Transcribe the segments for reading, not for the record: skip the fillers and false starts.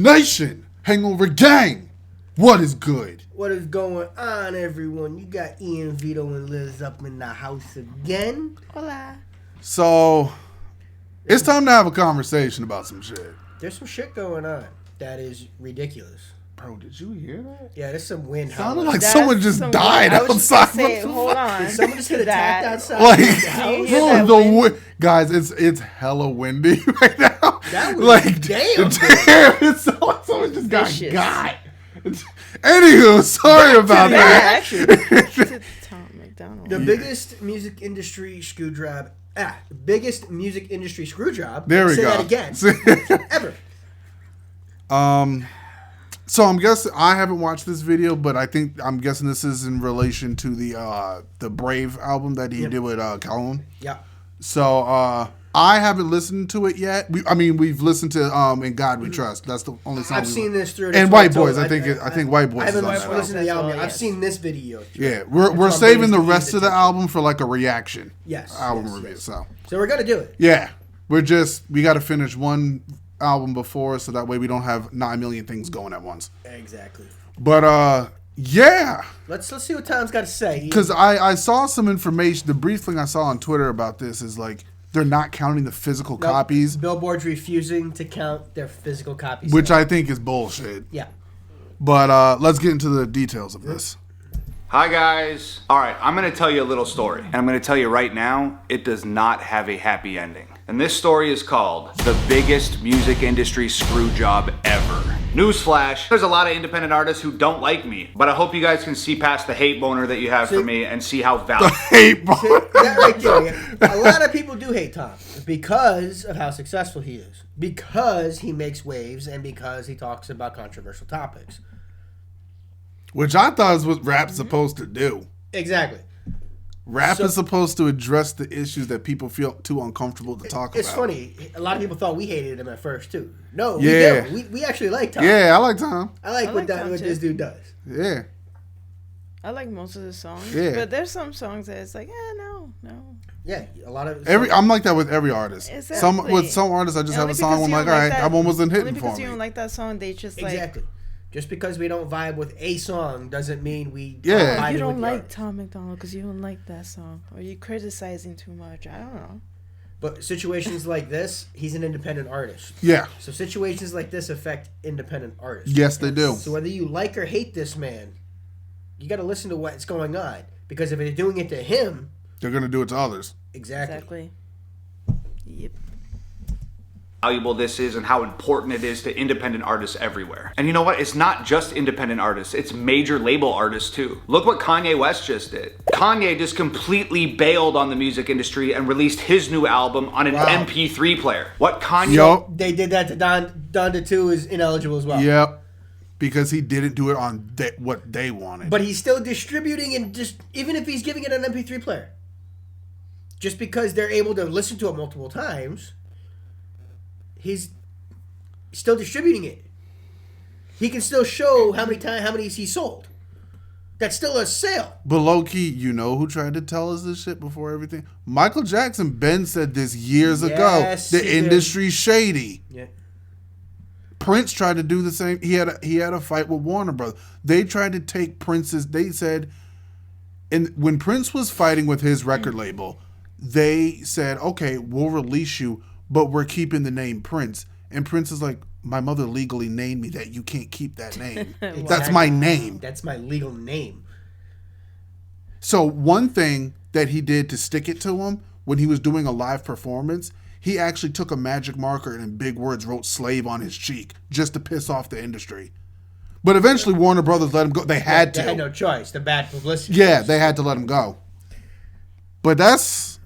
Nation, Hangover Gang, what is good? What is going on, everyone? You got Ian, Vito, and Liz up in the house again. Hola. So, it's time to have a conversation about some shit. There's some shit going on that is ridiculous. Bro, did you hear that? Yeah, there's some wind. Sounded like someone just died outside. Hold on. Did someone just get attacked outside? Like, guys, it's hella windy right now. That was like, damn. It's like someone just got. Anywho, sorry about that. Tom MacDonald. The biggest music industry screw job. Biggest music industry screw job. There we Say go. That again. Ever. So I'm guessing I haven't watched this video, but I'm guessing this is in relation to the Brave album that he did with Calhoun. Yeah. So I haven't listened to it yet. We've listened to "In God We Trust." That's the only song I've seen this through. And White Boys. I think White Boys. I haven't is on listened to the album. Yes. I've seen this video. Yeah, we're saving the rest of the album for like a reaction. Yes. Album review. Yes. So we're gonna do it. Yeah, we got to finish one album before, so that way we don't have 9 million things going at once. Exactly. But yeah. Let's see what Tom's got to say. Because I saw some information. The brief thing I saw on Twitter about this is like they're not counting the physical copies. Billboard's refusing to count their physical copies. Which I think is bullshit. Yeah. But let's get into the details of this. Hi guys. All right, I'm going to tell you a little story. And I'm going to tell you right now, it does not have a happy ending. And this story is called The Biggest Music Industry Screw Job Ever. Newsflash, there's a lot of independent artists who don't like me, but I hope you guys can see past the hate boner that you have for me and see how valuable. Hate boner. That right there. A lot of people do hate Tom because of how successful he is, because he makes waves, and because he talks about controversial topics. Which I thought is what rap's supposed to do. Exactly. Rap is supposed to address the issues that people feel too uncomfortable to talk about. It's funny. A lot of people thought we hated him at first, too. No, yeah. we don't. We actually like Tom. Yeah, I like Tom. I like what this dude does. Yeah. I like most of the songs. Yeah. But there's some songs that it's like, no. Yeah, a lot of... I'm like that with every artist. Exactly. With some artists, I just have a song I'm like, all right, that one wasn't hitting for me. Only because you don't like that song, they just like... Exactly. Just because we don't vibe with a song doesn't mean we you don't like Tom MacDonald because you don't like that song, or you criticizing too much. I don't know. But situations like this, he's an independent artist. Yeah. So situations like this affect independent artists. Yes, they do. So whether you like or hate this man, you got to listen to what's going on, because if they're doing it to him, they're gonna do it to others. Exactly. Yep. Valuable this is and how important it is to independent artists everywhere. And you know what? It's not just independent artists, it's major label artists too. Look what Kanye West just did. Kanye just completely bailed on the music industry and released his new album on an MP3 player. What Kanye... Yep. They did that to Donda 2 is ineligible as well. Yep. Because he didn't do it on what they wanted. But he's still distributing, and just even if he's giving it an MP3 player. Just because they're able to listen to it multiple times... He's still distributing it. He can still show how many he sold. That's still a sale. But low key, you know who tried to tell us this shit before everything? Michael Jackson. Ben said this years ago. The industry's shady. Yeah. Prince tried to do the same. He had a fight with Warner Brothers. They tried to take Prince's. They said, and when Prince was fighting with his record label, they said, "Okay, we'll release you, but we're keeping the name Prince." And Prince is like, "My mother legally named me that. You can't keep that name. Exactly. That's my name. That's my legal name." So one thing that he did to stick it to him when he was doing a live performance, he actually took a magic marker and in big words wrote "slave" on his cheek just to piss off the industry. But eventually Warner Brothers let him go. They had to. They had no choice. The bad publicity. Yeah, they had to let him go. But that's...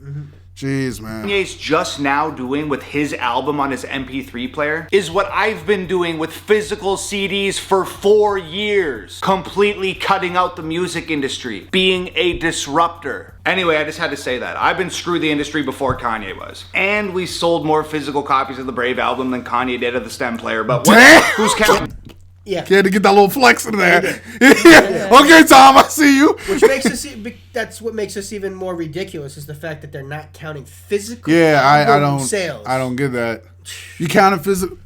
Jeez, man. Kanye's just now doing with his album on his MP3 player is what I've been doing with physical CDs for 4 years. Completely cutting out the music industry. Being a disruptor. Anyway, I just had to say that. I've been screw the industry before Kanye was. And we sold more physical copies of the Brave album than Kanye did of the STEM player. But who's counting? Yeah. Had to get that little flex in there. Yeah. Okay, Tom, I see you. Which makes us... That's what makes us even more ridiculous, is the fact that they're not counting physical I don't... sales. I don't get that. You count it physical...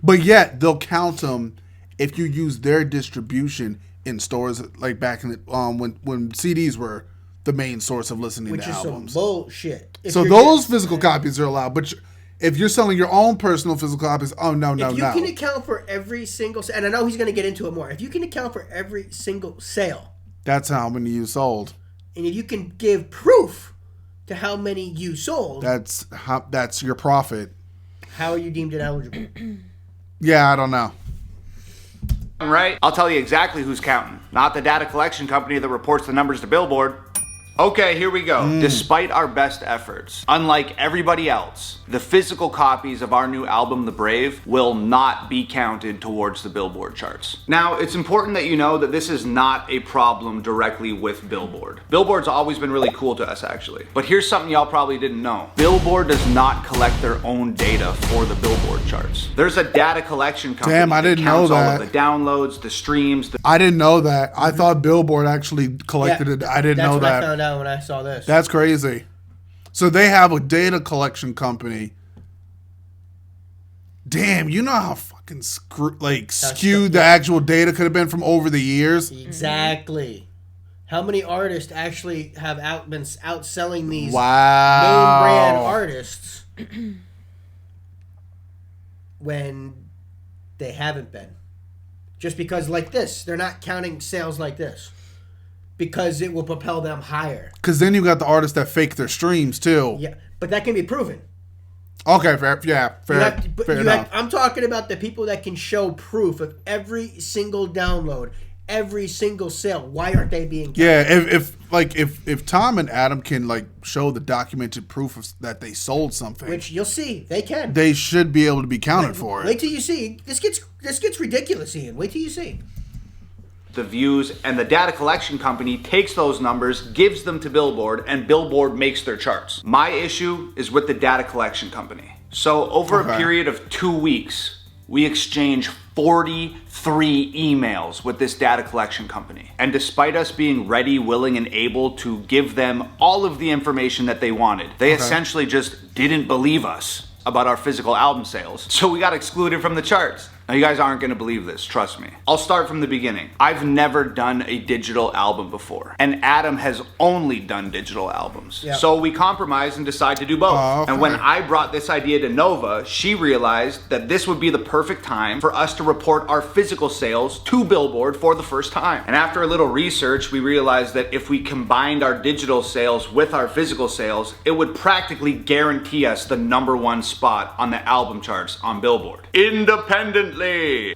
But yet they'll count them if you use their distribution in stores like back in the when CDs were the main source of listening Which to is albums. some bullshit. If So you're those getting- physical copies are allowed, but if you're selling your own personal physical copies, oh no. If you can account for every single, and I know he's going to get into it more. If you can account for every single sale, That's how many you sold. and if you can give proof to how many you sold, That's your profit. how are you deemed ineligible? Yeah, I don't know. Right? I'll tell you exactly who's counting. Not the data collection company that reports the numbers to Billboard. Okay, here we go. Despite our best efforts, unlike everybody else, the physical copies of our new album, The Brave, will not be counted towards the Billboard charts. Now, it's important that you know that this is not a problem directly with Billboard. Billboard's always been really cool to us, actually. But here's something y'all probably didn't know. Billboard does not collect their own data for the Billboard charts. There's a data collection company Damn, I didn't know counts all that. of the downloads, the streams, I didn't know that. I thought Billboard actually collected it. I didn't know That's what I that. found out when I saw this. That's crazy. So they have a data collection company. Damn, you know how fucking skewed the actual data could have been from over the years? Exactly. How many artists actually have been outselling these Wow. name brand artists when they haven't been? Just because like this, they're not counting sales like this. Because it will propel them higher. Because then you got the artists that fake their streams too. Yeah, but that can be proven. Okay, fair. Yeah, fair. Fair enough. I'm talking about the people that can show proof of every single download, every single sale. Why aren't they being counted? Yeah, if Tom and Adam can like show the documented proof that they sold something, Which you'll see, they can. they should be able to be counted for Wait it. till you see. This gets ridiculous, Ian. Wait till you see. the views, and the data collection company takes those numbers, gives them to Billboard, and Billboard makes their charts. My issue is with the data collection company. So over a period of 2 weeks, we exchange 43 emails with this data collection company. And despite us being ready, willing, and able to give them all of the information that they wanted, they essentially just didn't believe us about our physical album sales. So we got excluded from the charts. Now you guys aren't gonna believe this, trust me. I'll start from the beginning. I've never done a digital album before, and Adam has only done digital albums. Yep. So we compromised and decided to do both. Okay. And when I brought this idea to Nova, she realized that this would be the perfect time for us to report our physical sales to Billboard for the first time. And after a little research, we realized that if we combined our digital sales with our physical sales, it would practically guarantee us the #1 spot on the album charts on Billboard. Independently.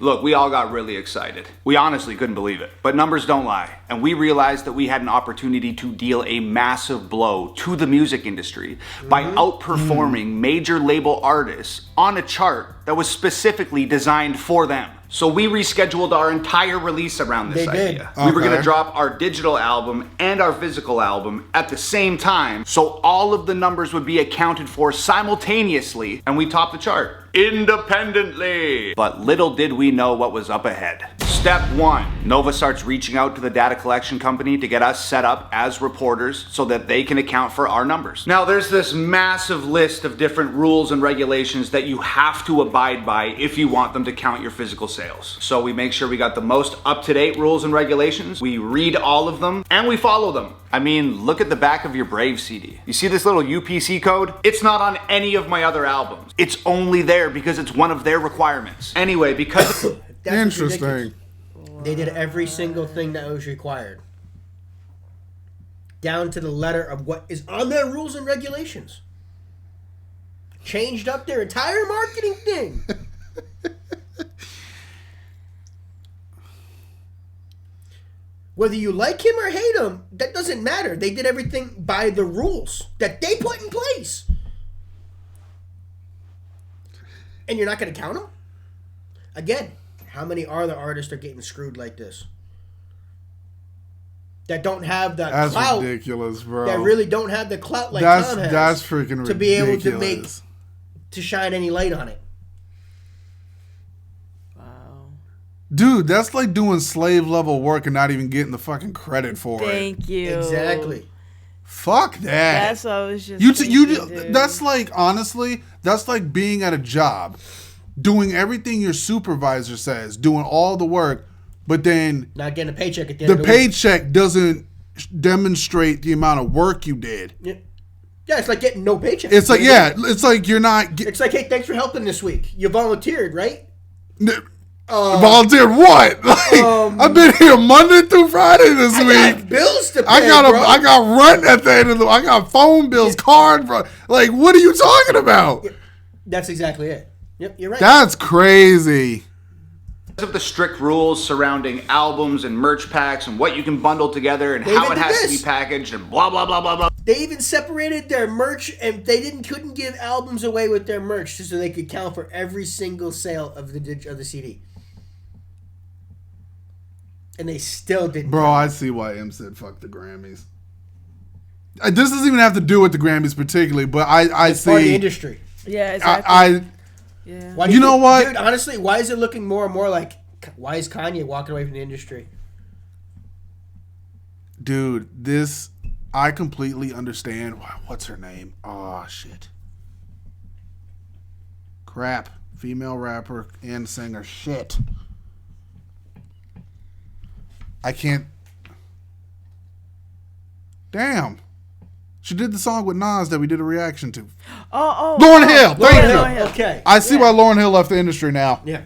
Look, we all got really excited. We honestly couldn't believe it. But numbers don't lie. And we realized that we had an opportunity to deal a massive blow to the music industry by outperforming major label artists on a chart that was specifically designed for them. So we rescheduled our entire release around this They did. idea. We were going to Okay. drop our digital album and our physical album at the same time, so all of the numbers would be accounted for simultaneously, and we topped the chart independently. But little did we know what was up ahead. Step 1, Nova starts reaching out to the data collection company to get us set up as reporters so that they can account for our numbers. Now there's this massive list of different rules and regulations that you have to abide by if you want them to count your physical sales. So we make sure we got the most up-to-date rules and regulations, we read all of them, and we follow them. I mean, look at the back of your Brave CD. You see this little UPC code? It's not on any of my other albums. It's only there because it's one of their requirements. Anyway, because That's what's ridiculous. Interesting. They did every single thing that was required. Down to the letter of what is on their rules and regulations. Changed up their entire marketing thing. Whether you like him or hate him, that doesn't matter. They did everything by the rules that they put in place. And you're not going to count them? Again, how many other artists are getting screwed like this? That don't have the That's clout. ridiculous, bro. That really don't have the clout like that's Tom has. that's freaking ridiculous. To be able to make, to shine any light on it. Wow. Dude, that's like doing slave level work and not even getting the fucking credit for it. Thank you. Exactly. Fuck that. That's what I was just You thinking, dude. that's like, honestly, that's like being at a job doing everything your supervisor says, doing all the work, but then Not getting a paycheck at the end the of the week. paycheck doesn't demonstrate the amount of work you did. Yeah, it's like getting no paycheck. It's like, it's like you're not It's like, hey, thanks for helping this week. You volunteered, right? volunteered what? Like, I've been here Monday through Friday this I week. got bills to pay, I bro. got rent at the end of the. I got phone bills, card, bro. Like, what are you talking about? That's exactly it. Yep, you're right. That's crazy. Because of the strict rules surrounding albums and merch packs and what you can bundle together and how it has to be packaged and blah blah blah blah blah. They even separated their merch, and they couldn't give albums away with their merch just so they could count for every single sale of the CD. And they still didn't. Bro, I see why M said fuck the Grammys. This doesn't even have to do with the Grammys particularly, but I It's see part of the industry. Yeah, exactly. Yeah. Why do You know think- what? Dude, honestly, why is it looking more and more like, why is Kanye walking away from the industry? Dude, I completely understand. What's her name? Oh, shit. Crap. Female rapper and singer. Shit. I can't. Damn. She did the song with Nas that we did a reaction to. Oh. Lauryn Hill. Thank you. Lauryn Hill. Okay. I see why Lauryn Hill left the industry now. Yeah.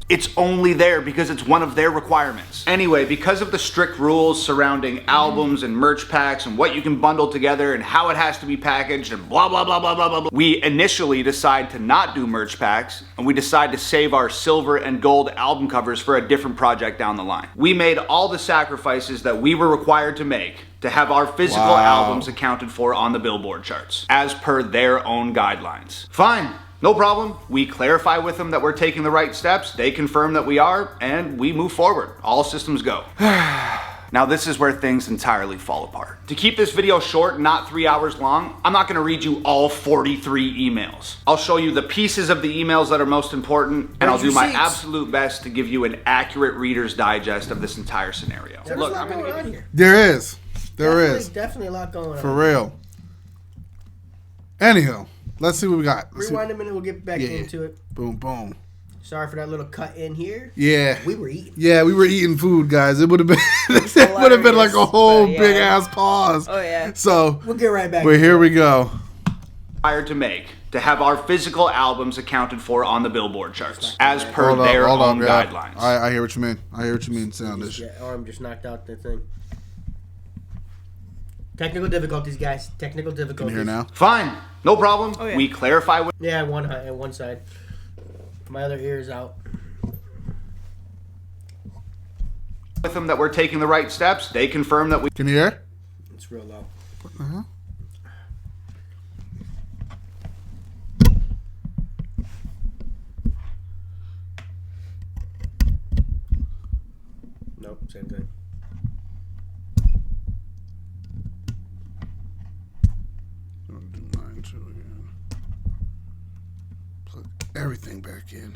It's only there because it's one of their requirements. Anyway, because of the strict rules surrounding albums and merch packs and what you can bundle together and how it has to be packaged and blah blah blah blah blah blah, we initially decide to not do merch packs and we decide to save our silver and gold album covers for a different project down the line. We made all the sacrifices that we were required to make to have our physical albums accounted for on the Billboard charts, as per their own guidelines. Fine. No problem. We clarify with them that we're taking the right steps. They confirm that we are, and we move forward. All systems go. Now this is where things entirely fall apart. To keep this video short, not 3 hours long, I'm not going to read you all 43 emails. I'll show you the pieces of the emails that are most important, and I'll do my absolute best to give you an accurate Reader's Digest of this entire scenario. There's Look, a lot I'm going to going give on you... here. There is. There is. Definitely a lot going on. For real. Anyhow, let's see what we got. Rewind a minute, we'll get back into it. Boom, boom. Sorry for that little cut in here. Yeah. We were eating. Yeah, we were eating food, guys. It would have been it would have been like a whole But, yeah. big ass pause. Oh, yeah. So We'll get right back. but here we go. Required to make to have our physical albums accounted for on the Billboard charts, as per their own guidelines. I hear what you mean. I hear what you mean. Sound this. Yeah, arm just knocked out the thing. Technical difficulties, guys. Technical Can difficulties. you hear now? Fine, no problem. Oh, yeah. We clarify with Yeah, one side. My other ear is out. them that we're taking the right steps. They confirm that we... Can you hear? It's real low. What the hell? Nope, same thing. I'll do mine too again. Plug everything back in.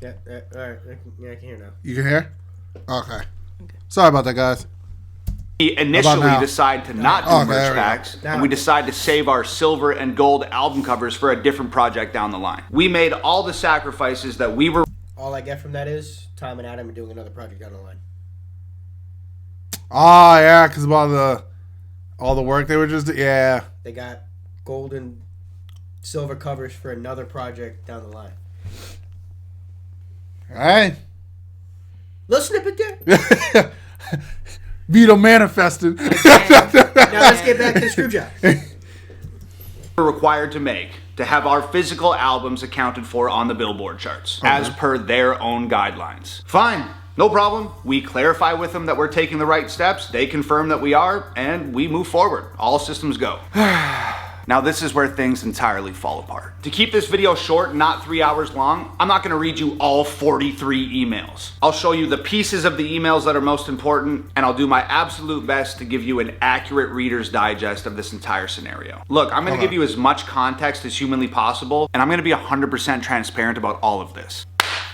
Yeah, all right. I can hear now. You can hear? Okay. Sorry about that, guys. We How initially about now? decide to not do Okay, merch there we go. packs, Now. and we decide to save our silver and gold album covers for a different project down the line. We made all the sacrifices that we were... All I get from that is Tom and Adam are doing another project down the line. Oh yeah, because of all the work they were just yeah. They got gold and silver covers for another project down the line. Hey. Little snippet there. Vito manifested. Now let's get back to the screw job. were required to make to have our physical albums accounted for on the Billboard charts, as per their own guidelines. Fine. No problem. We clarify with them that we're taking the right steps. They confirm that we are, and we move forward. All systems go. Now this is where things entirely fall apart. To keep this video short, not 3 hours long, I'm not going to read you all 43 emails. I'll show you the pieces of the emails that are most important, and I'll do my absolute best to give you an accurate Reader's Digest of this entire scenario. Look, I'm going to give you as much context as humanly possible, and I'm going to be 100% transparent about all of this.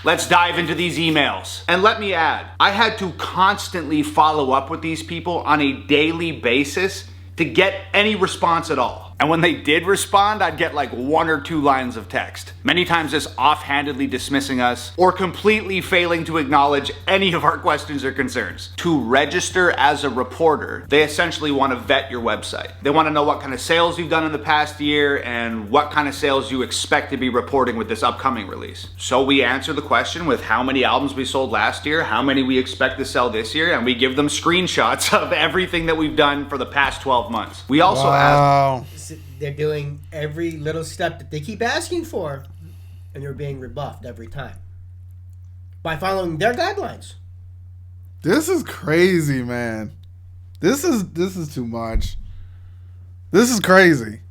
Let's dive into these emails. And let me add, I had to constantly follow up with these people on a daily basis to get any response at all. And when they did respond, I'd get like 1 or 2 lines of text. Many times just offhandedly dismissing us or completely failing to acknowledge any of our questions or concerns. To register as a reporter, they essentially want to vet your website. They want to know what kind of sales you've done in the past year and what kind of sales you expect to be reporting with this upcoming release. So we answer the question with how many albums we sold last year, how many we expect to sell this year, and we give them screenshots of everything that we've done for the past 12 months. We also ask... They're doing every little step that they keep asking for, and they're being rebuffed every time by following their guidelines. This is crazy, man. This is too much. This is crazy.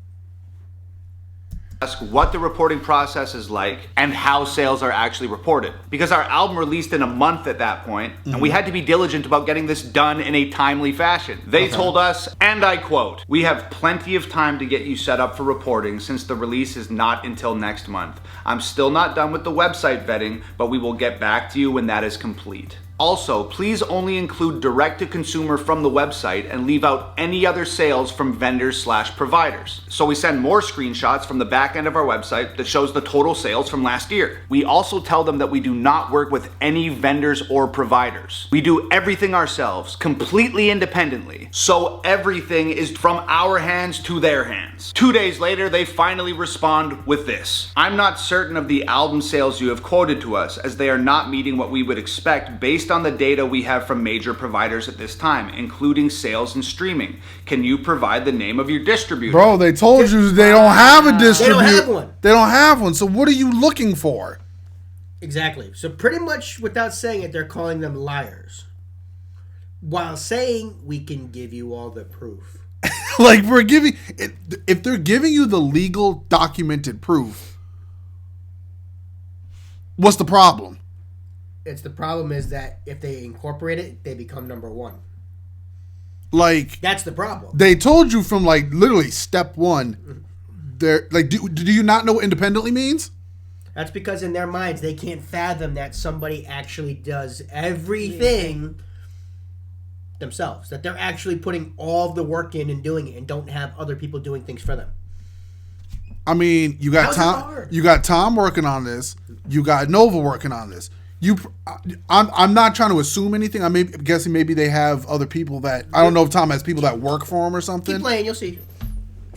Ask what the reporting process is like and how sales are actually reported. Because our album released in a month at that point, and we had to be diligent about getting this done in a timely fashion. They told us, and I quote, "We have plenty of time to get you set up for reporting since the release is not until next month. I'm still not done with the website vetting, but we will get back to you when that is complete. Also, please only include direct-to-consumer from the website and leave out any other sales from vendors/providers." So we send more screenshots from the back end of our website that shows the total sales from last year. We also tell them that we do not work with any vendors or providers. We do everything ourselves, completely independently. So everything is from our hands to their hands. 2 days later, they finally respond with this: "I'm not certain of the album sales you have quoted to us, as they are not meeting what we would expect based on the data we have from major providers at this time, including sales and streaming. Can you provide the name of your distributor?" Bro, they told you they don't have a distributor. They don't have one. They don't have one. So what are you looking for? Exactly. So pretty much, without saying it, they're calling them liars, while saying we can give you all the proof. Like, we're giving, if they're giving you the legal documented proof, what's the problem? The problem is that if they incorporate it, they become number one. Like, That's the problem. they told you from like literally step one. They're like, do you not know what independently means? That's because in their minds, they can't fathom that somebody actually does everything themselves. That they're actually putting all the work in and doing it, and don't have other people doing things for them. I mean, you got How's it Tom. hard? You got Tom working on this. You got Nova working on this. I'm not trying to assume anything. I'm guessing maybe they have other people that, I don't know if Tom has people that work for him or something. Keep playing, you'll see.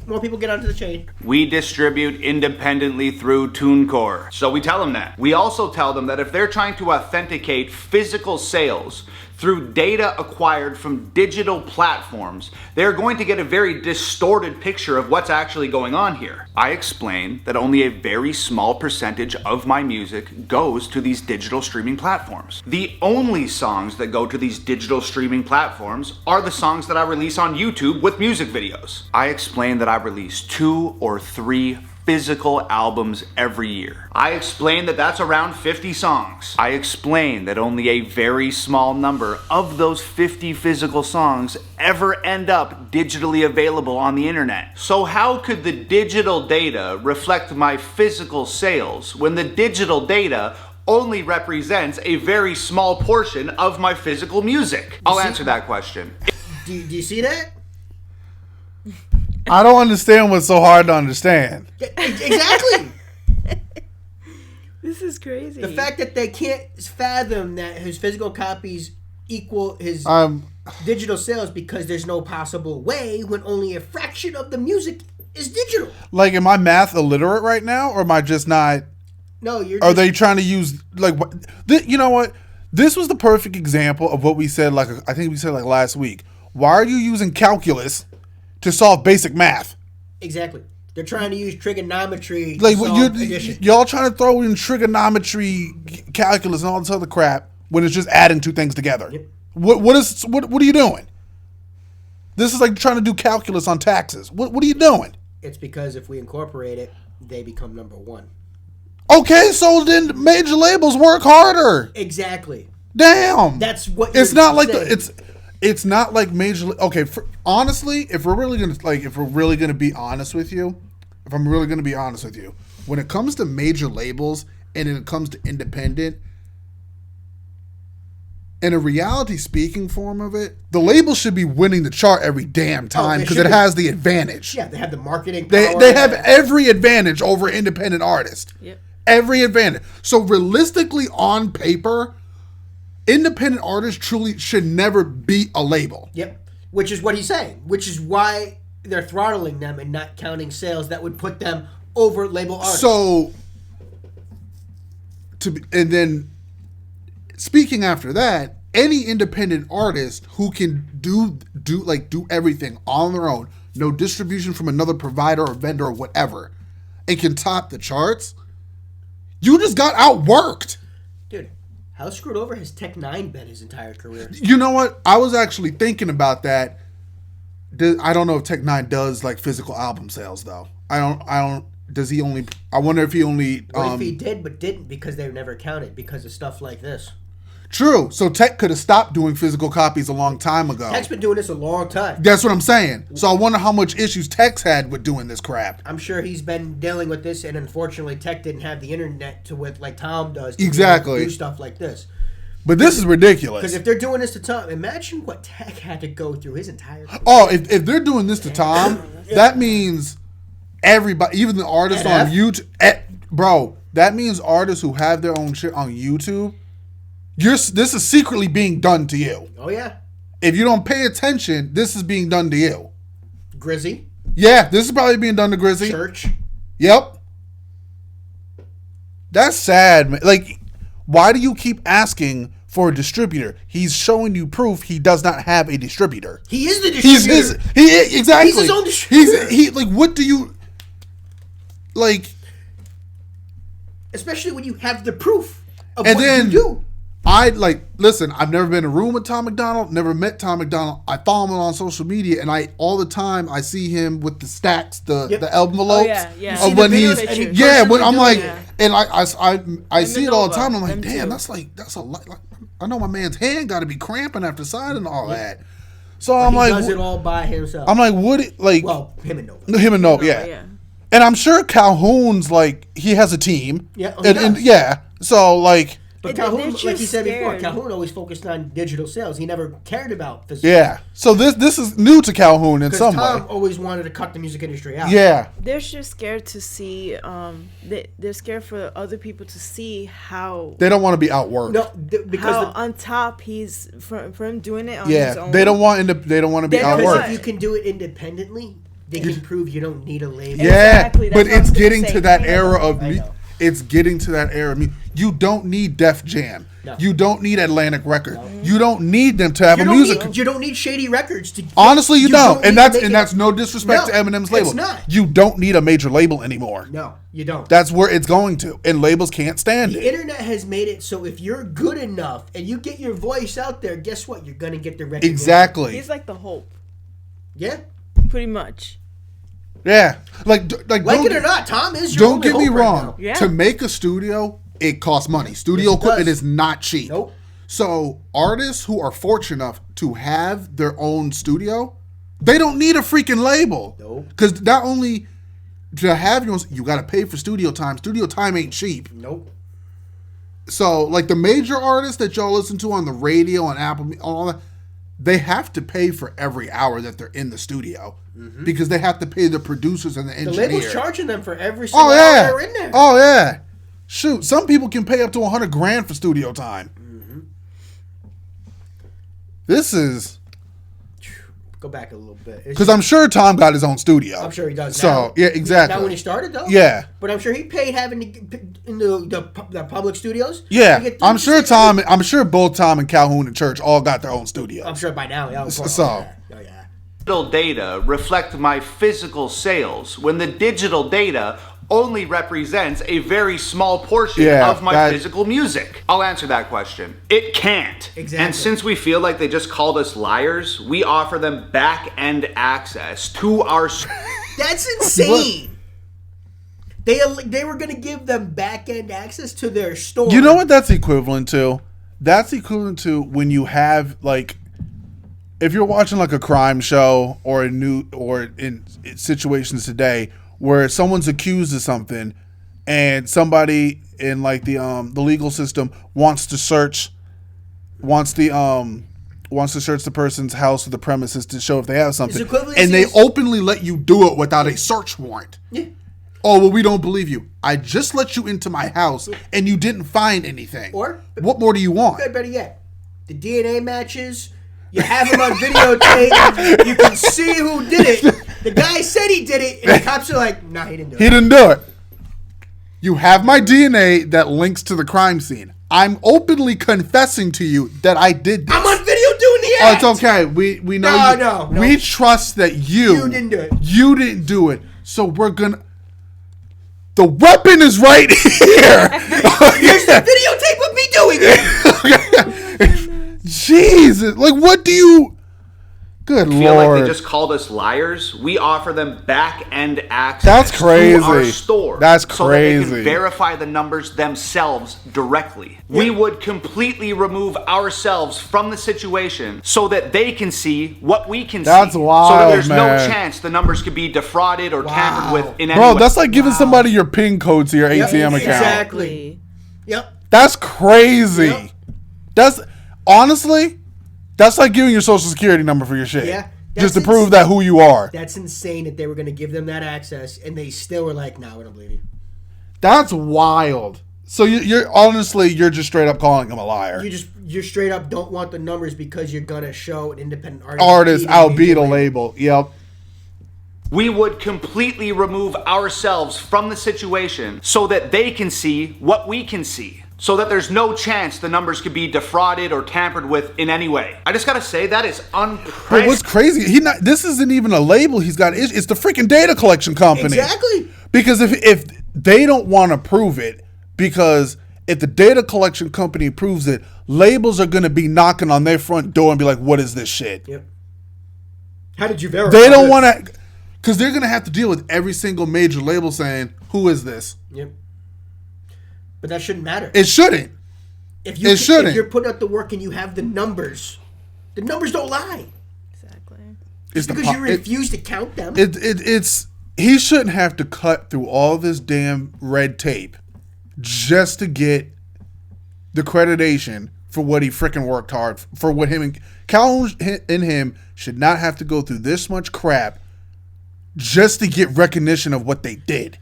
More people get onto the chain. We distribute independently through TuneCore. So we tell them that. We also tell them that if they're trying to authenticate physical sales through data acquired from digital platforms, they're going to get a very distorted picture of what's actually going on here. I explain that only a very small percentage of my music goes to these digital streaming platforms. The only songs that go to these digital streaming platforms are the songs that I release on YouTube with music videos. I explain that I release 2 or 3 physical albums every year. I explain that that's around 50 songs. I explain that only a very small number of those 50 physical songs ever end up digitally available on the internet. So how could the digital data reflect my physical sales when the digital data only represents a very small portion of my physical music? I'll answer that question. Do you see that? I don't understand what's so hard to understand. Exactly. This is crazy. The fact that they can't fathom that his physical copies equal his digital sales because there's no possible way when only a fraction of the music is digital. Like, am I math illiterate right now, or am I just not? No, you're. Are they trying to use like what? You know what? This was the perfect example of what we said. Like, I think we said like last week. Why are you using calculus to solve basic math? Exactly. They're trying to use trigonometry to Like, solve addition. y'all trying to throw in trigonometry, calculus, and all this other crap when it's just adding two things together. Yep. What are you doing? This is like trying to do calculus on taxes. What are you doing? It's because if we incorporate it, they become number one. Okay, so then major labels work harder. Exactly. Damn. That's what it's you're not like saying. it's not like major. Okay, honestly, if we're really gonna be honest with you, if I'm really gonna be honest with you, when it comes to major labels and when it comes to independent, in a reality speaking form of it, the label should be winning the chart every damn time because it has the advantage. Yeah, they have the marketing power. They have every advantage over independent artists. Yep. Every advantage. So realistically, on paper, independent artists truly should never beat a label. Yep. Which is what he's saying. Which is why they're throttling them and not counting sales that would put them over label artists. So, and then speaking after that, any independent artist who can do everything on their own, no distribution from another provider or vendor or whatever, and can top the charts, you just got outworked. Dude, how screwed over has Tech 9 been his entire career? You know what? I was actually thinking about that. I don't know if Tech 9 does like physical album sales though. I don't. Does he only? I wonder if he only. What if he did but didn't because they were never counted because of stuff like this? True. So Tech could have stopped doing physical copies a long time ago. Tech's been doing this a long time. That's what I'm saying. So I wonder how much issues Tech's had with doing this crap. I'm sure he's been dealing with this, and unfortunately, Tech didn't have the internet to with like Tom does. To Exactly. do stuff like this. But this is ridiculous. Because if they're doing this to Tom, imagine what Tech had to go through his entire career. Oh, if they're doing this to Tom, that means everybody, even the artists on YouTube, bro. That means artists who have their own shit on YouTube. This is secretly being done to you. Oh, yeah. If you don't pay attention, this is being done to you. Grizzy. Yeah, this is probably being done to Grizzy. Church. Yep. That's sad, man. Like, why do you keep asking for a distributor? He's showing you proof he does not have a distributor. He is the distributor. Exactly. He's his own distributor. What do you, like... Especially when you have the proof of and what then, you do. Listen, I've never been in a room with Tom MacDonald, never met Tom MacDonald. I follow him on social media, and all the time I see him with the stacks, the envelopes. Oh, yeah. Of when when I'm like, and I see it all the Nova, time. I'm like, them damn, too. that's a lot. Like, I know my man's hand got to be cramping after signing all that. So But I'm he like, does it all by himself. I'm like, what? Well, him and Nova. Him and Nova, yeah. And I'm sure Calhoun's like he has a team. Yeah, and yeah. So like. But They're Calhoun, just like he said before, scared. Calhoun always focused on digital sales. He never cared about physical. Yeah. So this is new to Calhoun in some Tom way. always wanted to cut the music industry out. Yeah. They're just scared to see. They're scared for other people to see how. They don't want to be outworked. No, because How on top he's for him doing it on yeah. his own. They don't want to be because outworked. if you can do it independently, they can prove you don't need a label. Yeah. Exactly, that's But what I it's was gonna getting say. to that I era know. of I know. it's getting to that era of you don't need Def Jam. No. You don't need Atlantic Records. You don't need them to have a music. You don't need Shady Records to. Honestly, you don't. And need to make that's it- no disrespect No, to Eminem's label. it's not. You don't need a major label anymore. No, you don't. That's where it's going to. And labels can't stand The it. internet has made it so if you're good enough and you get your voice out there, guess what? You're gonna get the recognition. Exactly. He's like the hope, Yeah. pretty much. Yeah. Like Like don't it or not, Tom is your Don't only get me hope right wrong. now. Yeah. To make a studio, it costs money. Studio Yes, it equipment does. is not cheap. Nope. So artists who are fortunate enough to have their own studio, they don't need a freaking label. Nope. Because not only to have your own, you got to pay for studio time. Studio time ain't cheap. Nope. So like the major artists that y'all listen to on the radio and Apple, all that, they have to pay for every hour that they're in the studio because they have to pay the producers and the The engineer. label's charging them for every single Oh hour yeah. they're in there. Oh yeah. Shoot, some people can pay up to $100,000 for studio time. This is Go back a little bit. because I'm sure Tom got his own studio. I'm sure he does. So now. yeah, exactly. Not when he started though. Yeah. But I'm sure he paid having to get in the public studios. Yeah, to get I'm sure 36 Tom. I'm sure both Tom and Calhoun and Church all got their own studio. I'm sure by now. Yeah, So- oh yeah. Digital data reflect my physical sales when the digital data only represents a very small portion of my physical music? I'll answer that question. It can't. Exactly. And since we feel like they just called us liars, we offer them back-end access to our... That's insane. They were going to give them back-end access to their store. You know what that's equivalent to? That's equivalent to when you have like, if you're watching like a crime show or in situations today where someone's accused of something, and somebody in like the legal system wants to search wants to search the person's house or the premises to show if they have something, equivalency and they is- openly let you do it without a search warrant. Yeah. Oh, well, we don't believe you. I just let you into my house, and you didn't find anything. Or what more do you want? better yet, the DNA matches. You have them on videotape. You can see who did it. The guy said he did it, and the cops are like, "Nah, he didn't do it." He didn't do it. You have my DNA that links to the crime scene. I'm openly confessing to you that I did this. I'm on video doing the Oh, act. it's okay. We know. No. We trust that you didn't do it. You didn't do it. So we're gonna. The weapon is right here. Here's the videotape of me doing it. Jesus, like what do you? Good Feel Lord. like they just called us liars. We offer them back-end access That's crazy. to our store. That's so that they crazy. can verify the numbers themselves directly. We would completely remove ourselves from the situation so that they can see what we can see. That's wild, So that there's man. no chance the numbers could be defrauded or tampered with in any Bro, way. that's like giving somebody your PIN code to your ATM account. Exactly. Yep. That's crazy. Yep. That's honestly, that's like giving your social security number for your shit. Yeah, Just to that's prove that who you are. That's insane that they were going to give them that access, and they still were like, "No, we don't believe you." That's wild. So you're honestly, you're just straight up calling him a liar. You straight up don't want the numbers because you're gonna show an independent artist. Artist, albeit a label. Yep. We would completely remove ourselves from the situation so that they can see what we can see. So that there's no chance the numbers could be defrauded or tampered with in any way. I just gotta say, that is But unprecedented. what's crazy? This isn't even a label. He's got. It's the freaking data collection company. Exactly. Because if they don't want to prove it, because if the data collection company proves it, labels are going to be knocking on their front door and be like, "What is this shit?" Yep. How did you verify? They don't this? want to, because they're going to have to deal with every single major label saying, "Who is this?" Yep. But that shouldn't matter. It shouldn't. If shouldn't. you're putting out the work and you have the numbers don't lie. Exactly. It's Because you refuse to count them. It's he shouldn't have to cut through all this damn red tape just to get the accreditation for what he freaking worked hard for. What him and Calhoun and him should not have to go through this much crap just to get recognition of what they did.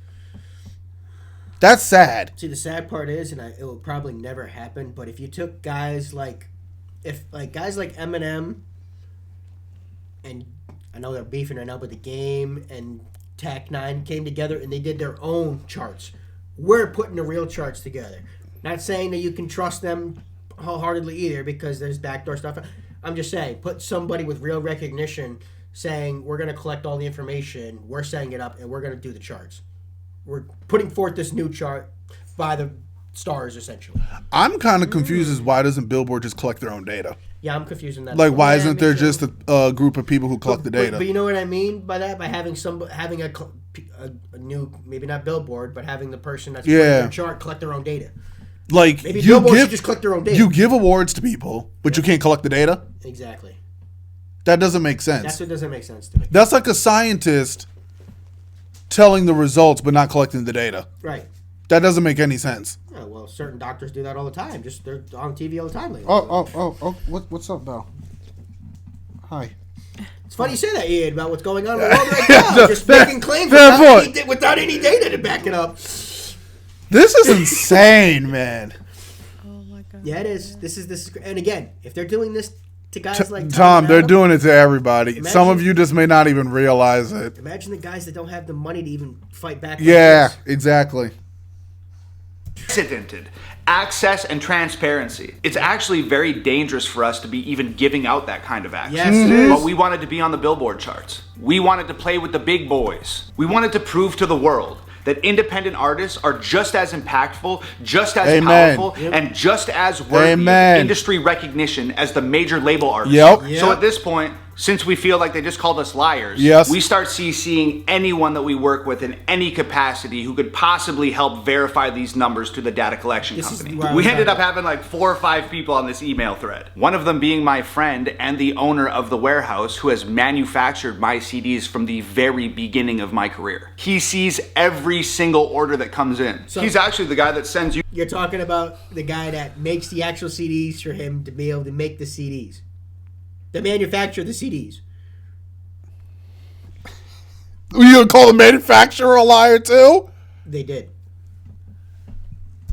That's sad. See, the sad part is, and it will probably never happen, but if you took guys like Eminem, and I know they're beefing right now, but The Game and Tech 9 came together and they did their own charts. We're putting the real charts together. Not saying that you can trust them wholeheartedly either, because there's backdoor stuff. I'm just saying, put somebody with real recognition saying, we're going to collect all the information, we're setting it up, and we're going to do the charts. We're putting forth this new chart by the stars, essentially. I'm kind of confused as why doesn't Billboard just collect their own data? Yeah, I'm confused in that. Like, why Yeah, isn't me there too. just a group of people who collect the data? But you know what I mean by that? By having a new, maybe not Billboard, but having the person that's putting their chart collect their own data. Like, Maybe Billboard should just collect their own data. You give awards to people, but you can't collect the data? Exactly. That doesn't make sense. That's what doesn't make sense to me. That's like a scientist telling the results but not collecting the data. Right. That doesn't make any sense. Yeah, well, certain doctors do that all the time. Just they're on TV all the time lately. Oh! What's up, Val? Hi. It's funny you say that, Ian, about what's going on in the world right now. Just making claims fair without any data to back it up. This is insane, man. Oh my god. Yeah, it is. This is, and again, if they're doing this to guys like Tom, they're MacDonald, doing it to everybody. Imagine- Some of you just may not even realize it. Imagine the guys that don't have the money to even fight back. Like Yeah, this. exactly. Unprecedented access and transparency. It's actually very dangerous for us to be even giving out that kind of access. Yes, it is. But we wanted to be on the Billboard charts. We wanted to play with the big boys. We wanted to prove to the world that independent artists are just as impactful, just as Amen. powerful, and just as worthy Amen. of industry recognition as the major label artists. Yep. So at this point, Since we feel like they just called us liars, Yes. we start CCing anyone that we work with in any capacity who could possibly help verify these numbers to the data collection This is company. where I We was ended at. up having like 4 or 5 people on this email thread. One of them being my friend and the owner of the warehouse who has manufactured my CDs from the very beginning of my career. He sees every single order that comes in. So- He's actually the guy that sends you You're talking about the guy that makes the actual CDs for him to be able to make the CDs. The manufacturer of the CDs. You gonna call the manufacturer a liar too? They did.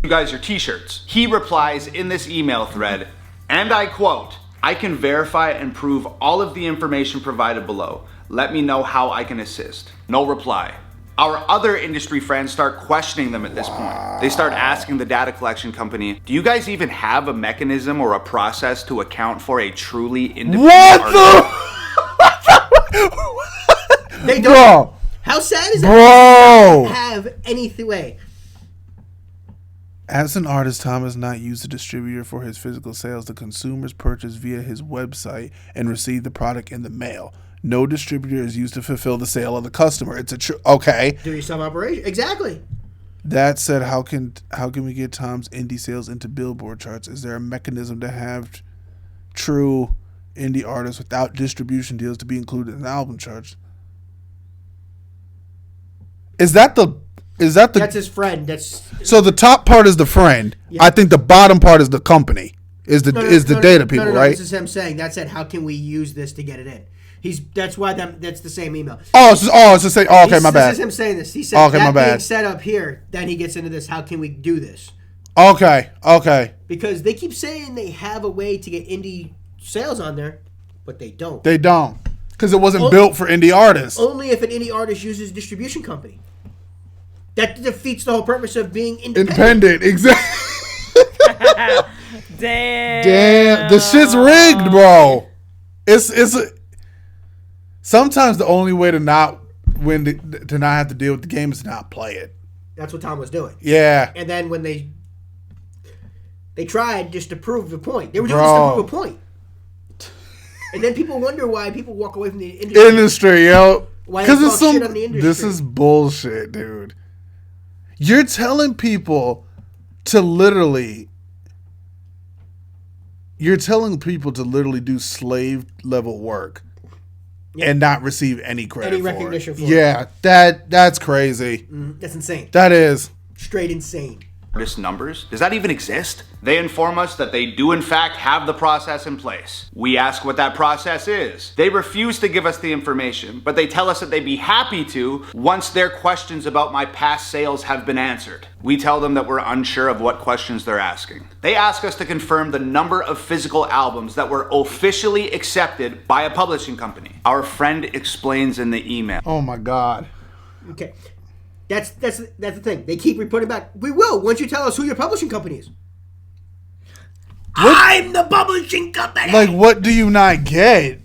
guys your t-shirts. He replies in this email thread, and I quote, "I can verify and prove all of the information provided below. Let me know how I can assist." No reply. Our other industry friends start questioning them at this point. They start asking the data collection company, "Do you guys even have a mechanism or a process to account for a truly independent What artist?" They don't. Bro, How sad is that? bro. Have anything way. As an artist, Tom has not used a distributor for his physical sales. The consumers purchase via his website and receive the product in the mail. No distributor is used to fulfill the sale of the customer. It's a okay. Do yourself operation. Exactly. That said, how can we get Tom's indie sales into billboard charts? Is there a mechanism to have true indie artists without distribution deals to be included in the album charts? Is that the That's his friend. That's so the top part is the friend. Yeah. I think the bottom part is the company. Is the data people, right? This is him saying. That said, how can we use this to get it in? That's the same email. It's the same. Oh, okay, my bad. This is him saying this. He said Okay, my that being bad. set up here. Then he gets into this. How can we do this? Okay. Because they keep saying they have a way to get indie sales on there, but they don't. They don't, because it wasn't built for indie artists. Only if an indie artist uses a distribution company. That defeats the whole purpose of being independent. Exactly. Damn. The shit's rigged, bro. Sometimes the only way to not win to not have to deal with the game is to not play it. That's what Tom was doing. Yeah. And then when they tried just to prove the point, they were doing this to prove a point. And then people wonder why people walk away from the industry. Yo. Why they talk shit on the industry. This is bullshit, dude. You're telling people to literally do slave level work and not receive any credit Any for recognition it. for it. Yeah, that's crazy. That's insane. That is. Straight insane. Artist numbers? Does that even exist? They inform us that they do in fact have the process in place. We ask what that process is. They refuse to give us the information, but they tell us that they'd be happy to once their questions about my past sales have been answered. We tell them that we're unsure of what questions they're asking. They ask us to confirm the number of physical albums that were officially accepted by a publishing company. Our friend explains in the email. Oh my God. Okay. That's the thing. They keep reporting back. We will once you tell us who your publishing company is. I'm the publishing company. Like, what do you not get?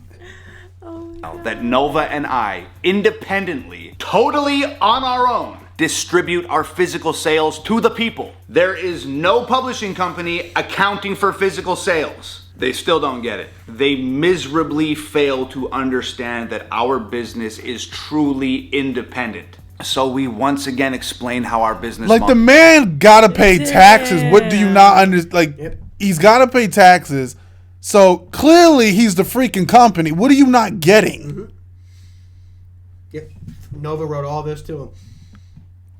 That Nova and I, independently, totally on our own, distribute our physical sales to the people. There is no publishing company accounting for physical sales. They still don't get it. They miserably fail to understand that our business is truly independent. So we once again explain how our business Like, the man gotta pay taxes. What do you not understand? Like, Yep. he's gotta pay taxes. So clearly he's the freaking company. What are you not getting? Yep. Nova wrote all this to him.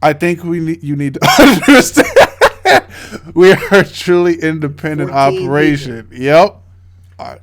I think you need to understand. We are a truly independent 14 operation. Yep. All right.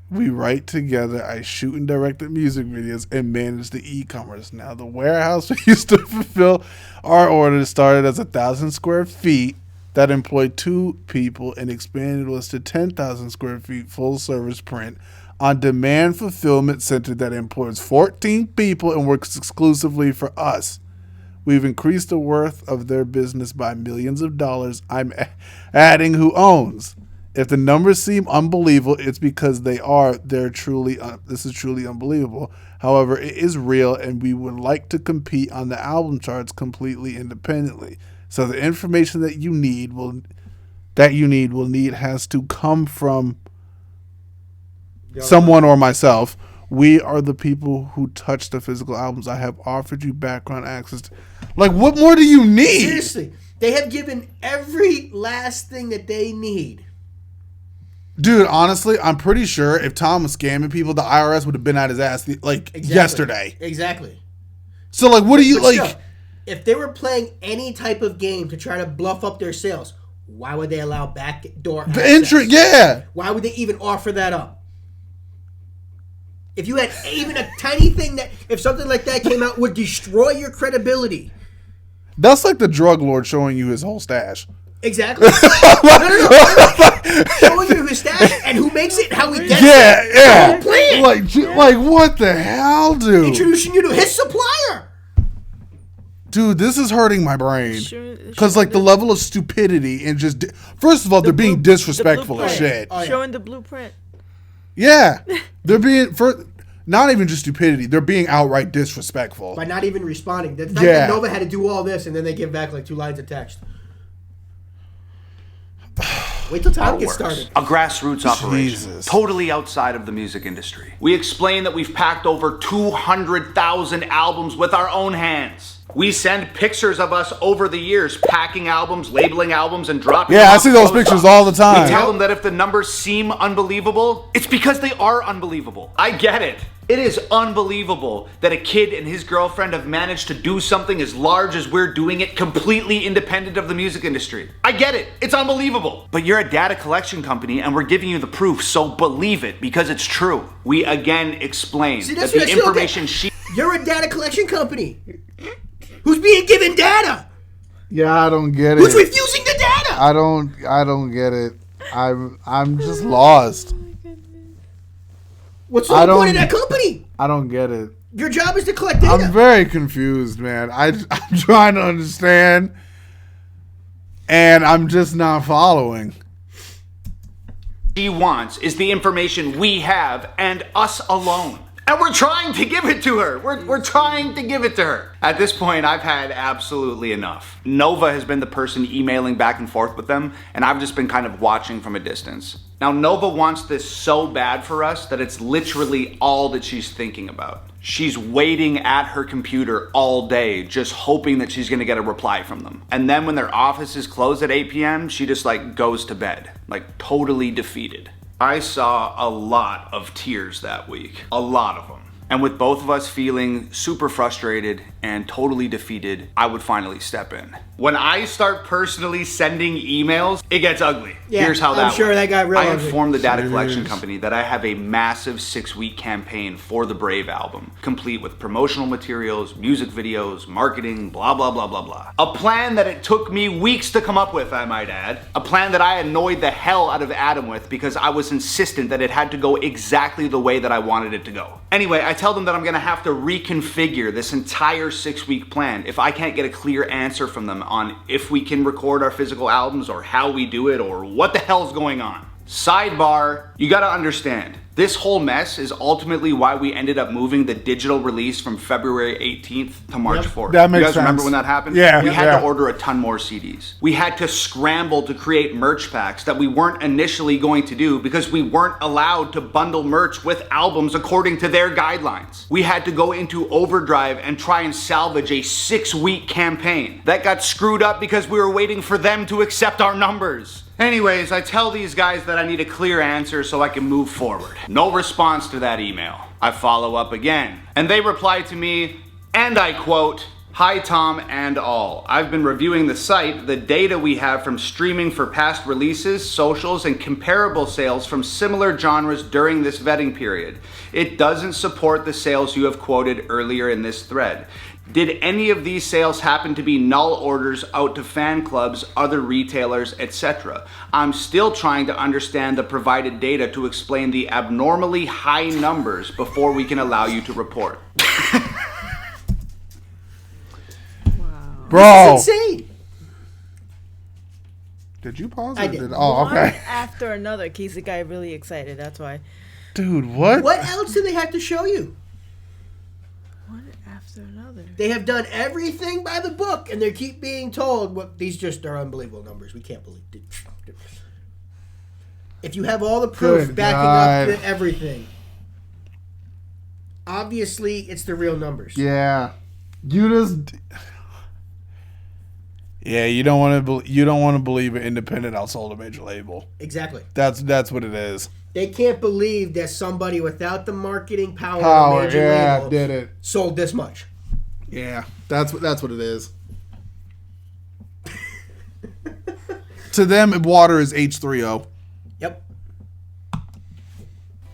We write together. I shoot and direct the music videos and manage the e-commerce. Now, the warehouse we used to fulfill our orders started as 1,000 square feet that employed 2 people and expanded was to 10,000 square feet full service print on demand fulfillment center that employs 14 people and works exclusively for us. We've increased the worth of their business by millions of dollars. I'm adding who owns. If the numbers seem unbelievable, it's because they are. This is truly unbelievable. However, it is real, and we would like to compete on the album charts completely independently. So the information that you need has to come from someone or myself, we are the people who touch the physical albums. I have offered you background access. Like, what more do you need? Seriously, they have given every last thing that they need. Dude, honestly, I'm pretty sure if Tom was scamming people, the IRS would have been at his ass yesterday. Exactly. So, like, what do you, But like... still, if they were playing any type of game to try to bluff up their sales, why would they allow backdoor access? The entry, yeah. Why would they even offer that up? If you had even a tiny thing that, if something like that came out, would destroy your credibility. That's like the drug lord showing you his whole stash. Exactly. No. Showing you his stash and who makes it, how he gets it. Yeah. The whole plan. Like, what the hell, dude? Introducing you to his supplier. Dude, this is hurting my brain. Because, Sure, like, the level of stupidity and just... First of all, they're being disrespectful as shit. Oh, yeah. Showing the blueprint. Yeah. They're being... Not even just stupidity. They're being outright disrespectful. By not even responding. The fact that Nova had to do all this and then they give back like 2 lines of text. Wait till Tom gets started. A grassroots operation. Jesus. Totally outside of the music industry. We explain that we've packed over 200,000 albums with our own hands. We send pictures of us over the years, packing albums, labeling albums, and dropping them Yeah, I off see those post pictures office. all the time. We tell them that if the numbers seem unbelievable, it's because they are unbelievable. I get it. It is unbelievable that a kid and his girlfriend have managed to do something as large as we're doing it completely independent of the music industry. I get it. It's unbelievable. But you're a data collection company and we're giving you the proof, so believe it because it's true. We again explain that the information You're a data collection company. Who's being given data? Yeah, I don't get it. Who's refusing the data? I don't get it. I'm just lost. What's the whole point of that company? I don't get it. Your job is to collect data. I'm very confused, man. I'm trying to understand, and I'm just not following. She wants is the information we have and us alone. And we're trying to give it to her. We're trying to give it to her. At this point, I've had absolutely enough. Nova has been the person emailing back and forth with them, and I've just been kind of watching from a distance. Now, Nova wants this so bad for us that it's literally all that she's thinking about. She's waiting at her computer all day, just hoping that she's gonna get a reply from them. And then when their offices close at 8 p.m., she just goes to bed, totally defeated. I saw a lot of tears that week, a lot of them. And with both of us feeling super frustrated and totally defeated, I would finally step in. When I start personally sending emails, it gets ugly. Yeah, Here's how that I'm sure works. that got real I ugly. informed the data collection company that I have a massive 6-week campaign for the Brave album, complete with promotional materials, music videos, marketing, blah, blah, blah, blah, blah. A plan that it took me weeks to come up with, I might add. A plan that I annoyed the hell out of Adam with because I was insistent that it had to go exactly the way that I wanted it to go. Anyway, I tell them that I'm gonna have to reconfigure this entire 6-week plan if I can't get a clear answer from them on if we can record our physical albums or how we do it or what the hell's going on. Sidebar, you gotta understand, this whole mess is ultimately why we ended up moving the digital release from February 18th to March 4th. That makes you guys sense. remember when that happened? Yeah. We had to order a ton more CDs. We had to scramble to create merch packs that we weren't initially going to do because we weren't allowed to bundle merch with albums according to their guidelines. We had to go into overdrive and try and salvage a 6-week campaign. That got screwed up because we were waiting for them to accept our numbers. Anyways, I tell these guys that I need a clear answer so I can move forward. No response to that email. I follow up again, and they reply to me, and I quote, "Hi Tom and all. I've been reviewing the site, the data we have from streaming for past releases, socials, and comparable sales from similar genres during this vetting period. It doesn't support the sales you have quoted earlier in this thread. Did any of these sales happen to be null orders out to fan clubs, other retailers, etc.? I'm still trying to understand the provided data to explain the abnormally high numbers before we can allow you to report." Bro. This is insane. Did you pause? I did. Oh, One okay. after another. Keeps the guy really excited. That's why. Dude, what? What else do they have to show you? One after another. They have done everything by the book, and they keep being told, "Well, these just are unbelievable numbers. We can't believe it." If you have all the proof Good backing God. up everything, obviously it's the real numbers. Yeah. You just. Yeah, you don't want to believe an independent outsold a major label. Exactly. That's what it is. They can't believe that somebody without the marketing power of a major label did it. sold this much. Yeah, that's what it is. To them, water is H3O. Yep.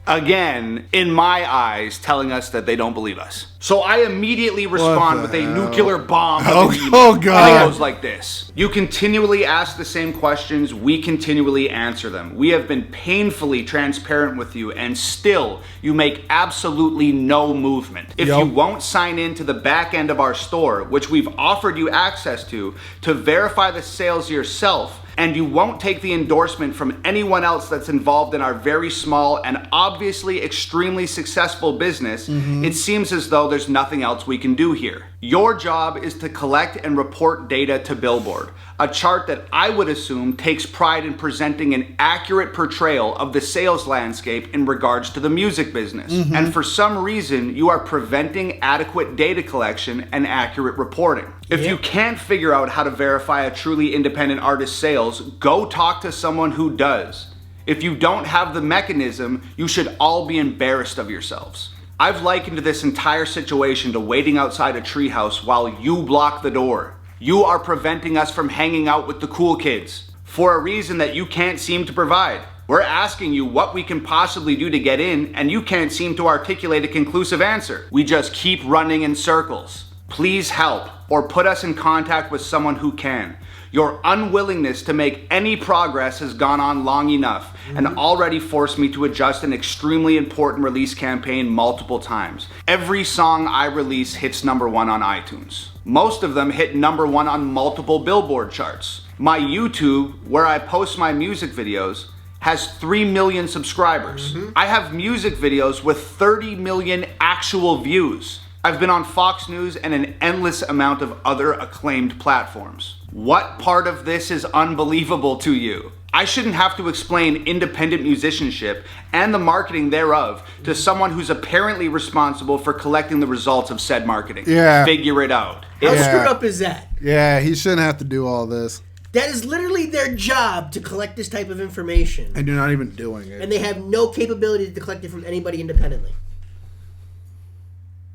Again, in my eyes, telling us that they don't believe us. So I immediately respond with a nuclear bomb. Oh, God. And it goes like this. You continually ask the same questions. We continually answer them. We have been painfully transparent with you, and still you make absolutely no movement. If you won't sign into the back end of our store, which we've offered you access to verify the sales yourself, and you won't take the endorsement from anyone else that's involved in our very small and obviously extremely successful business, it seems as though there's nothing else we can do here. Your job is to collect and report data to Billboard, a chart that I would assume takes pride in presenting an accurate portrayal of the sales landscape in regards to the music business. And for some reason, you are preventing adequate data collection and accurate reporting. If you can't figure out how to verify a truly independent artist's sales, go talk to someone who does. If you don't have the mechanism, you should all be embarrassed of yourselves. I've likened this entire situation to waiting outside a treehouse while you block the door. You are preventing us from hanging out with the cool kids for a reason that you can't seem to provide. We're asking you what we can possibly do to get in, and you can't seem to articulate a conclusive answer. We just keep running in circles. Please help, or put us in contact with someone who can. Your unwillingness to make any progress has gone on long enough and already forced me to adjust an extremely important release campaign multiple times. Every song I release hits #1 on iTunes. Most of them hit #1 on multiple Billboard charts. My YouTube, where I post my music videos, has 3 million subscribers. I have music videos with 30 million actual views. I've been on Fox News and an endless amount of other acclaimed platforms. What part of this is unbelievable to you? I shouldn't have to explain independent musicianship and the marketing thereof to someone who's apparently responsible for collecting the results of said marketing. Yeah. Figure it out. How screwed up is that? Yeah, he shouldn't have to do all this. That is literally their job, to collect this type of information. And you're not even doing it. And they have no capability to collect it from anybody independently.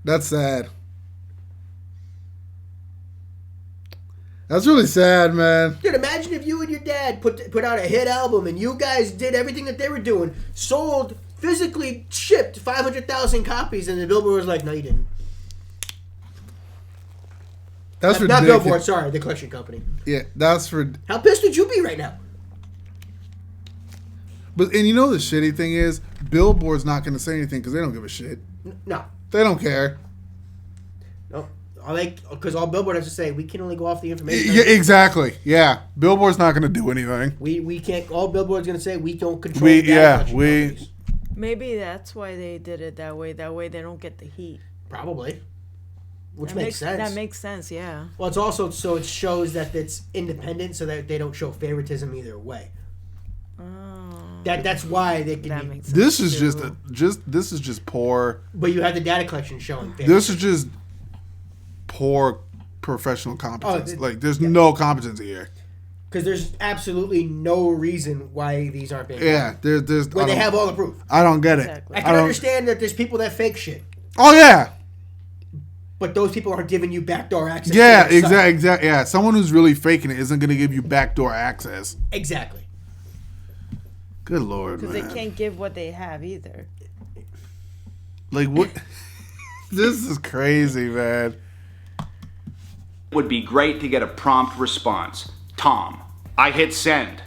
That's sad. That's really sad, man. Dude, imagine if you and your dad put out a hit album and you guys did everything that they were doing, sold, physically shipped 500,000 copies, and the Billboard was like, no, you didn't. That's Not ridiculous. Billboard, sorry, the collection company. Yeah, that's for. How pissed would you be right now? But and you know the shitty thing is, Billboard's not going to say anything because they don't give a shit. No. They don't care. No. Because all Billboard has to say, we can only go off the information. Yeah, exactly. Yeah, Billboard's not going to do anything. We can't. All Billboard's going to say, we don't control. Companies. Maybe that's why they did it that way. That way they don't get the heat. Probably. Which That makes sense. That makes sense, yeah. Well, it's also so it shows that it's independent, so that they don't show favoritism either way. Oh. That's why they can. That makes sense. This is too. this is just poor. But you have the data collection showing favoritism. This is just poor professional competence. Oh, There's no competency here. Because there's absolutely no reason why these aren't being. Yeah, there's. When they have all the proof. I don't get it. Exactly. I can understand that there's people that fake shit, Oh yeah. but those people aren't giving you backdoor access. Yeah, to their site. exactly. Yeah, someone who's really faking it isn't going to give you backdoor access. Exactly. Good Lord, Because man. they can't give what they have either. Like what? This is crazy, man. Would be great to get a prompt response. Tom. I hit send.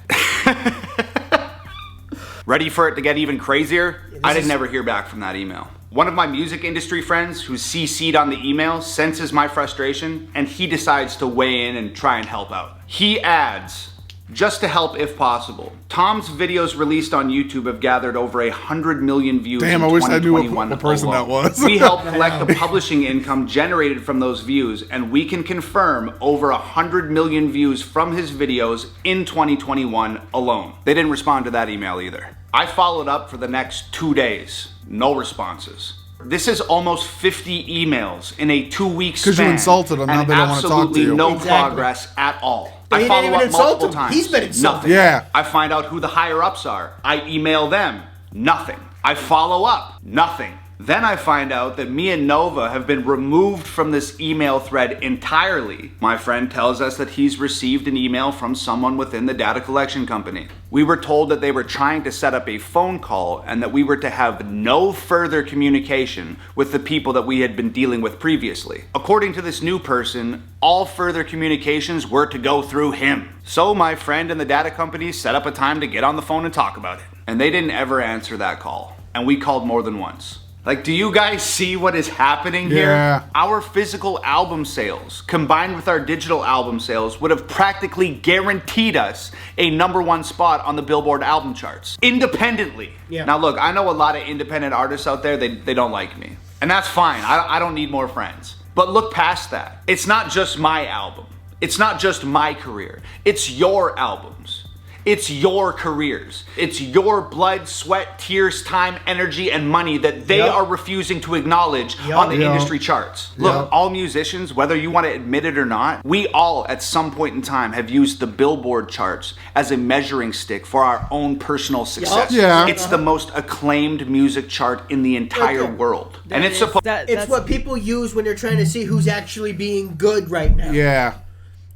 Ready for it to get even crazier? I didn't ever hear back from that email. One of my music industry friends who's CC'd on the email senses my frustration, and he decides to weigh in and try and help out. He adds, just to help if possible, Tom's videos released on YouTube have gathered over 100 million views Damn, in I wish I knew 2021 what person alone. that was. We help collect the publishing income generated from those views, and we can confirm over 100 million views from his videos in 2021 alone. They didn't respond to that email either. I followed up for the next 2 days. No responses. This is almost 50 emails in a 2-week span. Because you insulted them, now and they don't want to talk to absolutely you. no Exactly. progress at all. But I he follow didn't even up insult multiple him. times. He's been insulted. Nothing. Yeah. I find out who the higher ups are. I email them. Nothing. I follow up. Nothing. Then I find out that me and Nova have been removed from this email thread entirely. My friend tells us that he's received an email from someone within the data collection company. We were told that they were trying to set up a phone call and that we were to have no further communication with the people that we had been dealing with previously. According to this new person, all further communications were to go through him. So my friend and the data company set up a time to get on the phone and talk about it. And they didn't ever answer that call. And we called more than once. Like, do you guys see what is happening here? Yeah. Our physical album sales, combined with our digital album sales, would have practically guaranteed us a #1 spot on the Billboard album charts, independently. Yeah. Now look, I know a lot of independent artists out there, they don't like me. And that's fine, I don't need more friends. But look past that. It's not just my album. It's not just my career. It's your albums. It's your careers. It's your blood, sweat, tears, time, energy, and money that they Yep. are refusing to acknowledge Yep. on the Yep. industry charts. Look, Yep. all musicians, whether you want to admit it or not, we all at some point in time have used the Billboard charts as a measuring stick for our own personal success. Yeah. It's the most acclaimed music chart in the entire Okay. world. And That it's is- supposed It's what people use when they're trying to see who's actually being good right now. Yeah.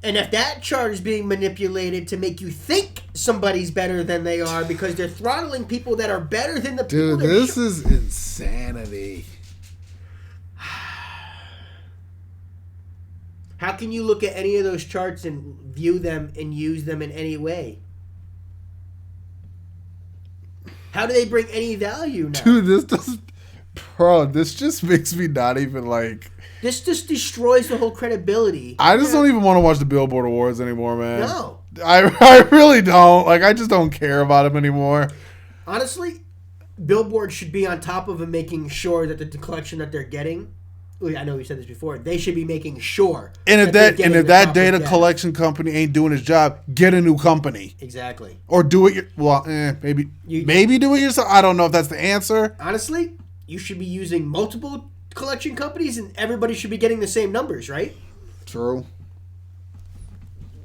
And if that chart is being manipulated to make you think somebody's better than they are because they're throttling people that are better than the people Dude, that this is insanity. How can you look at any of those charts and view them and use them in any way? How do they bring any value now? Dude, this doesn't... Bro, this just makes me not even like... This just destroys the whole credibility. I just don't even want to watch the Billboard Awards anymore, man. No. I really don't. Like, I just don't care about them anymore. Honestly, Billboard should be on top of them making sure that the collection that they're getting... I know we said this before. They should be making sure. And if they're that getting the that proper data data. collection company ain't doing its job, get a new company Exactly. or do it. Maybe do it yourself. I don't know if that's the answer. Honestly, you should be using multiple collection companies, and everybody should be getting the same numbers, right? True.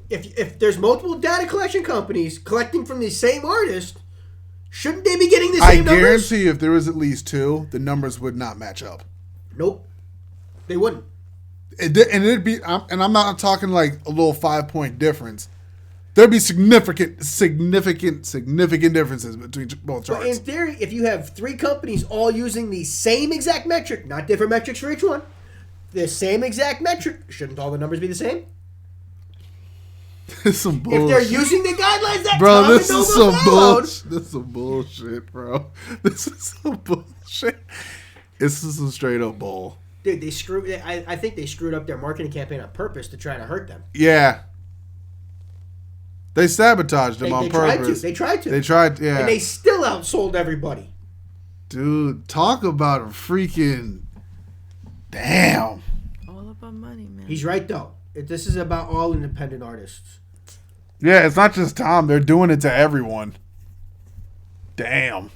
If there's multiple data collection companies collecting from the same artist, shouldn't they be getting the same I numbers? guarantee you, if there was at least two, the numbers would not match up. Nope, they wouldn't. It'd be, and I'm not talking like a little 5-point difference. There'd be significant differences between both But in charts. theory, if you have three companies all using the same exact metric, not different metrics for each one, the same exact metric, shouldn't all the numbers be the same? This is some bullshit. If they're using the guidelines that Bro, Tom this and is Nova some followed, bullshit. This is some bullshit, bro. This is some bullshit. This is some straight up bull. dude, I think they screwed up their marketing campaign on purpose to try to hurt them. Yeah. They sabotaged them on purpose. They tried to. They tried, yeah. And they still outsold everybody. Dude, talk about a freaking... Damn. All about money, man. He's right, though. This is about all independent artists. Yeah, it's not just Tom. They're doing it to everyone. Damn.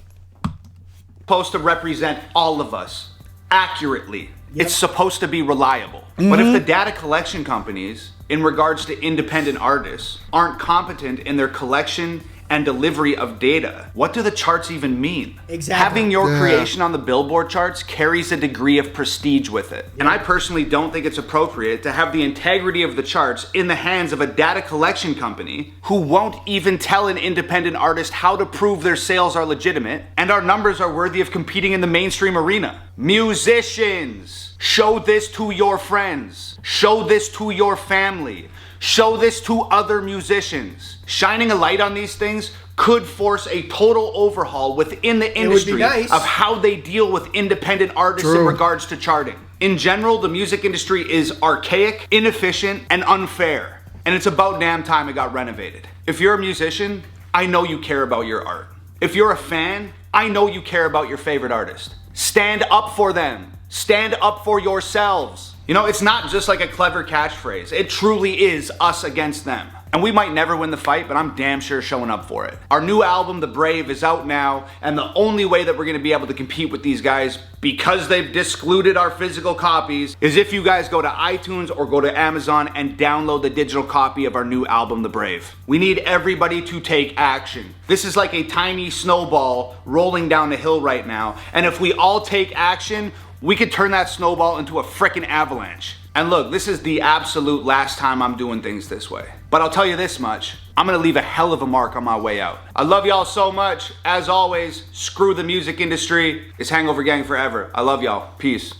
supposed to represent all of us accurately. Yep. It's supposed to be reliable. But if the data collection companies, in regards to independent artists, aren't competent in their collection and delivery of data, what do the charts even mean? Exactly. Having your Yeah. creation on the Billboard charts carries a degree of prestige with it. And I personally don't think it's appropriate to have the integrity of the charts in the hands of a data collection company who won't even tell an independent artist how to prove their sales are legitimate and our numbers are worthy of competing in the mainstream arena. Musicians, show this to your friends. Show this to your family. Show this to other musicians. Shining a light on these things could force a total overhaul within the would be industry nice. of how they deal with independent artists in True. regards to charting. In general, the music industry is archaic, inefficient, and unfair. And it's about damn time it got renovated. If you're a musician, I know you care about your art. If you're a fan, I know you care about your favorite artist. Stand up for them. Stand up for yourselves. You know, it's not just like a clever catchphrase. It truly is us against them. And we might never win the fight, but I'm damn sure showing up for it. Our new album, The Brave, is out now, and the only way that we're gonna be able to compete with these guys, because they've discluded our physical copies, is if you guys go to iTunes or go to Amazon and download the digital copy of our new album, The Brave. We need everybody to take action. This is like a tiny snowball rolling down the hill right now, and if we all take action, we could turn that snowball into a frickin' avalanche. And look, this is the absolute last time I'm doing things this way. But I'll tell you this much, I'm gonna leave a hell of a mark on my way out. I love y'all so much. As always, screw the music industry. It's Hangover Gang forever. I love y'all. Peace.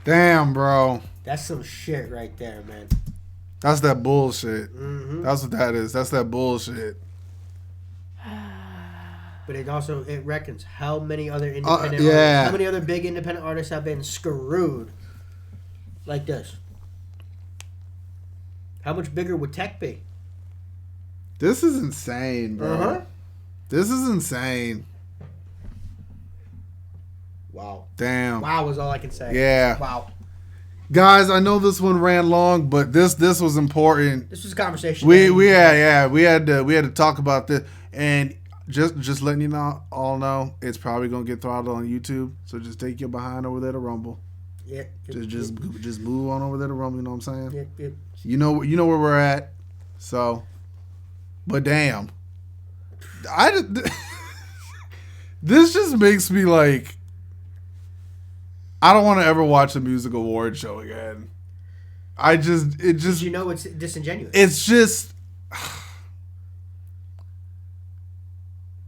Damn, bro. That's some shit right there, man. That's that bullshit. Mm-hmm. That's what that is. That's that bullshit. But it reckons how many other independent yeah. artists, how many other big independent artists have been screwed like this. How much bigger would tech be? This is insane, bro. Uh-huh. This is insane. Wow. Damn. Wow is all I can say. Yeah. Wow. Guys, I know this one ran long, but this was important. This was a conversation. We had to talk about this, and just letting you all know, it's probably gonna get throttled on YouTube. So just take your behind over there to Rumble. Yeah. Just move on over there to Rumble. You know what I'm saying? Yeah. You know where we're at. So, but damn, this just makes me like, I don't want to ever watch a music award show again. It's You know it's disingenuous. It's just,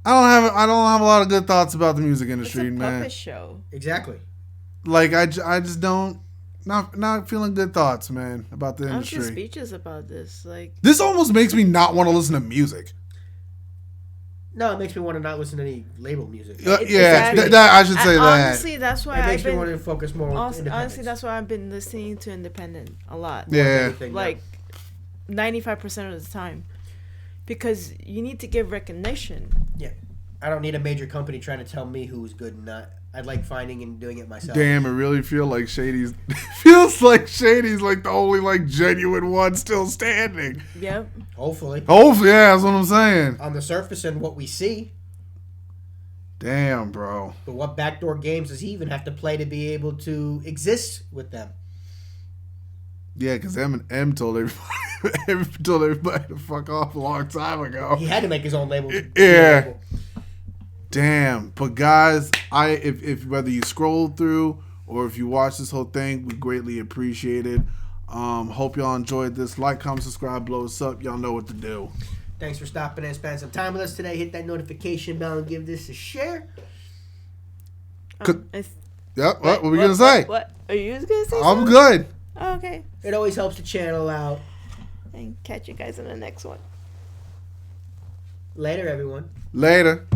I don't have a lot of good thoughts about the music industry, It's a man. puppet show. Exactly. Like I just don't not feeling good thoughts, man, about the I'm industry. just speechless about this. Like, This almost makes me not want to listen to music. No, it makes me want to not listen to any label music. Yeah, Exactly. that I should say that. Honestly, that's why It I've makes me been. want to focus more on independence. Honestly, that's why I've been listening to independent a lot. Yeah. Everything, Like 95% of the time, because you need to give recognition. Yeah. I don't need a major company trying to tell me who's good and not. I'd like finding and doing it myself. Damn, it really feels like Shady's like the only like genuine one still standing. Yep. Hopefully. Oh yeah, that's what I'm saying. On the surface and what we see. Damn, bro. But what backdoor games does he even have to play to be able to exist with them? Yeah, because M told everybody to fuck off a long time ago. He had to make his own label. Yeah. Damn. But guys, if whether you scroll through or if you watch this whole thing, we greatly appreciate it. Hope y'all enjoyed this. Like, comment, subscribe, blow us up. Y'all know what to do. Thanks for stopping and spending some time with us today. Hit that notification bell and give this a share. Yep. What were we gonna say? What are you gonna say? I'm something? good. Oh, okay. It always helps the channel out. And catch you guys in the next one. Later, everyone. Later.